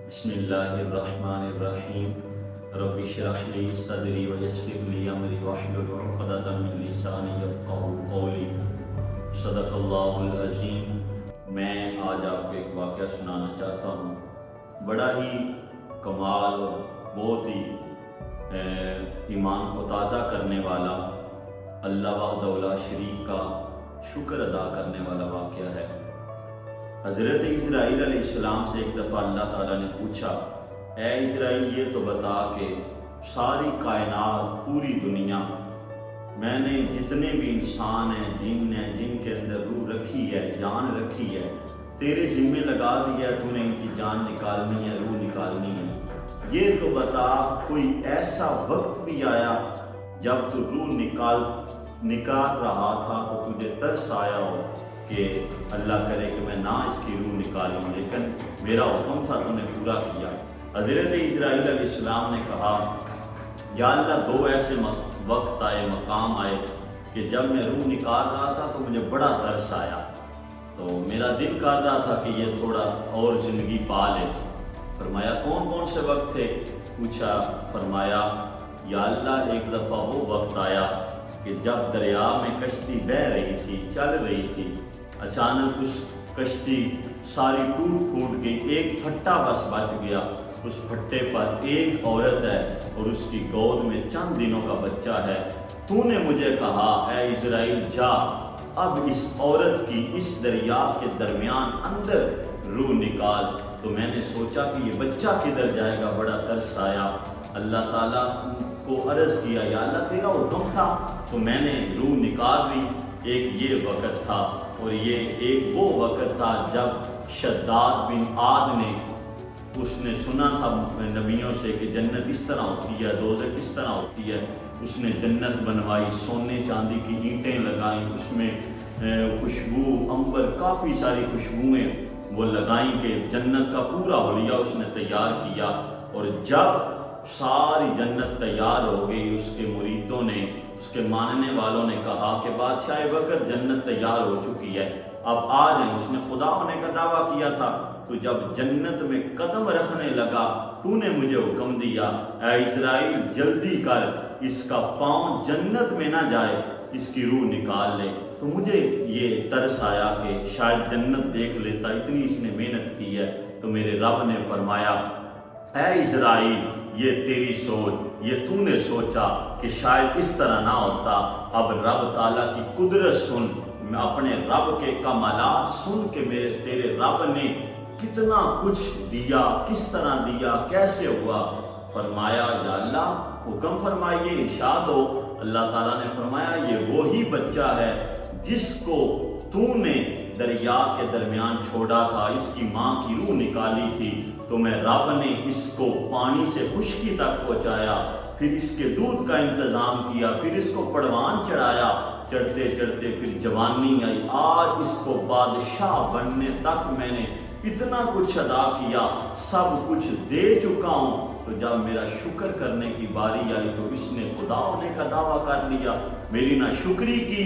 بسم اللہ الرحمن الرحیم رب اشرح لی صدری ویسر لی امری واحلل عقدۃ من لسانی یفقہوا قولی صدق اللہ العظیم۔ میں آج آپ کو ایک واقعہ سنانا چاہتا ہوں، بڑا ہی کمال اور بہت ہی ایمان کو تازہ کرنے والا، اللہ وحدہ لا شریک کا شکر ادا کرنے والا واقعہ ہے۔ حضرت اسرائیل علیہ السلام سے ایک دفعہ اللہ تعالیٰ نے پوچھا، اے اسرائیل یہ تو بتا کہ ساری کائنات، پوری دنیا، میں نے جتنے بھی انسان ہیں، جن کے اندر روح رکھی ہے، جان رکھی ہے، تیرے ذمے لگا دیا، تو نے ان کی جان نکالنی ہے، روح نکالنی ہے، یہ تو بتا کوئی ایسا وقت بھی آیا جب تو روح نکال رہا تھا تو تجھے ترس آیا ہو کہ اللہ کرے کہ میں نہ اس کی روح نکالوں، لیکن میرا حکم تھا تو نے پورا کیا۔ حضرت اسرائیل علیہ السلام نے کہا، یا اللہ دو ایسے وقت آئے، مقام آئے کہ جب میں روح نکال رہا تھا تو مجھے بڑا ترس آیا، تو میرا دل کر رہا تھا کہ یہ تھوڑا اور زندگی پا لے۔ فرمایا کون کون سے وقت تھے؟ پوچھا، فرمایا یا اللہ ایک دفعہ وہ وقت آیا کہ جب دریا میں کشتی بہہ رہی تھی، چل رہی تھی، اچانک اس کشتی ساری ٹوٹ گئی، ایک پھٹا بس بچ گیا، اس پھٹے پر ایک عورت ہے اور اس کی گود میں چند دنوں کا بچہ ہے۔ تو نے مجھے کہا اے اسرائیل جا، اب اس عورت کی اس دریا کے درمیان اندر روح نکال۔ تو میں نے سوچا کہ یہ بچہ کدھر جائے گا، بڑا ترس آیا، اللہ تعالیٰ کو عرض کیا یا اللہ تیرا حکم تھا تو میں نے روح نکال لی۔ ایک یہ وقت تھا اور یہ ایک وہ وقت تھا جب شداد بن عاد نے اس نے سنا تھا نبیوں سے کہ جنت اس طرح ہوتی ہے، دوزخ اس طرح ہوتی ہے، اس نے جنت بنوائی، سونے چاندی کی اینٹیں لگائیں، اس میں خوشبو، عنبر، کافی ساری خوشبوئیں وہ لگائیں کہ جنت کا پورا حلیہ اس نے تیار کیا۔ اور جب ساری جنت تیار ہو گئی، اس کے مریدوں نے، اس کے ماننے والوں نے کہا کہ بادشاہ وقت جنت تیار ہو چکی ہے، اب آ جائیں۔ اس نے خدا ہونے کا دعویٰ کیا تھا، تو جب جنت میں قدم رکھنے لگا تو نے مجھے حکم دیا اے اسرائیل جلدی کر، اس کا پاؤں جنت میں نہ جائے، اس کی روح نکال لے۔ تو مجھے یہ ترس آیا کہ شاید جنت دیکھ لیتا، اتنی اس نے محنت کی ہے۔ تو میرے رب نے فرمایا اے اسرائیل یہ تیری سوچ، یہ تو نے سوچا کہ شاید اس طرح نہ ہوتا، اب رب تعالیٰ کی قدرت سن، میں اپنے رب کے کمالات سن کہ تیرے رب نے کتنا کچھ دیا، کس طرح دیا، کیسے ہوا۔ فرمایا یا اللہ حکم فرمائیے، ارشاد ہو۔ اللہ تعالیٰ نے فرمایا یہ وہی بچہ ہے جس کو تو نے دریا کے درمیان چھوڑا تھا، اس کی ماں کی روح نکالی تھی، تو میں رب نے اس کو پانی سے خشکی تک پہنچایا، پھر اس کے دودھ کا انتظام کیا، پھر اس کو پڑوان چڑھایا، چڑھتے چڑھتے پھر جوانی آئی، آج اس کو بادشاہ بننے تک میں نے اتنا کچھ ادا کیا، سب کچھ دے چکا ہوں۔ تو جب میرا شکر کرنے کی باری آئی تو اس نے خدا ہونے کا دعویٰ کر لیا، میری نہ شکری کی۔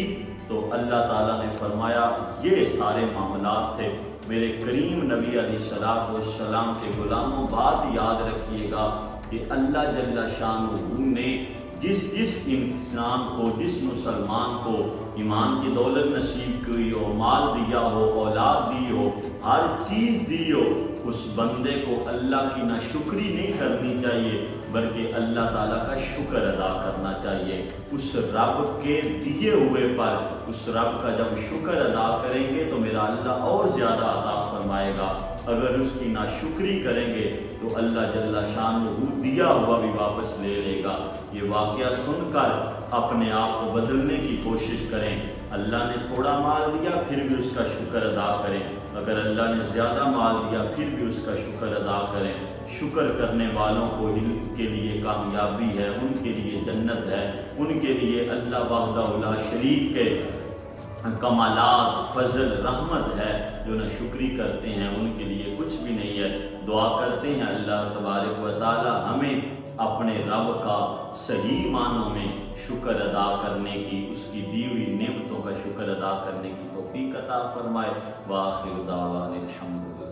تو اللہ تعالیٰ نے فرمایا یہ سارے معاملات تھے۔ میرے کریم نبی علیہ السلام کے غلاموں، بات یاد رکھیے گا کہ اللہ جل شانہ نے جس انسان کو، جس مسلمان کو ایمان کی دولت نصیب کی ہو، مال دیا ہو، اولاد دی ہو، ہر چیز دی ہو، اس بندے کو اللہ کی نہ شکری نہیں کرنی چاہیے بلکہ اللہ تعالیٰ کا شکر ادا کرنا چاہیے۔ اس رب کے دیے ہوئے پر، اس رب کا جب شکر ادا کریں گے تو میرا اللہ اور زیادہ عطا فرمائے گا۔ اگر اس کی ناشکری کریں گے تو اللہ جل شانہ دیا ہوا بھی واپس لے لے گا۔ یہ واقعہ سن کر اپنے آپ کو بدلنے کی کوشش کریں۔ اللہ نے تھوڑا مال دیا پھر بھی اس کا شکر ادا کریں، اگر اللہ نے زیادہ مال دیا پھر بھی اس کا شکر ادا کریں۔ شکر کرنے والوں کو کے لیے کامیابی ہے، ان کے لیے جنت ہے، ان کے لیے اللہ وحدہ لا شریک کے کمالات، فضل، رحمت ہے۔ جو نہ شکری کرتے ہیں ان کے لیے کچھ بھی نہیں ہے۔ دعا کرتے ہیں اللہ تبارک و تعالی ہمیں اپنے رب کا صحیح معنوں میں شکر ادا کرنے کی، اس کی دی ہوئی نعمتوں کا شکر ادا کرنے کی توفیق عطا فرمائے۔ وآخر دعوانا الحمدللہ۔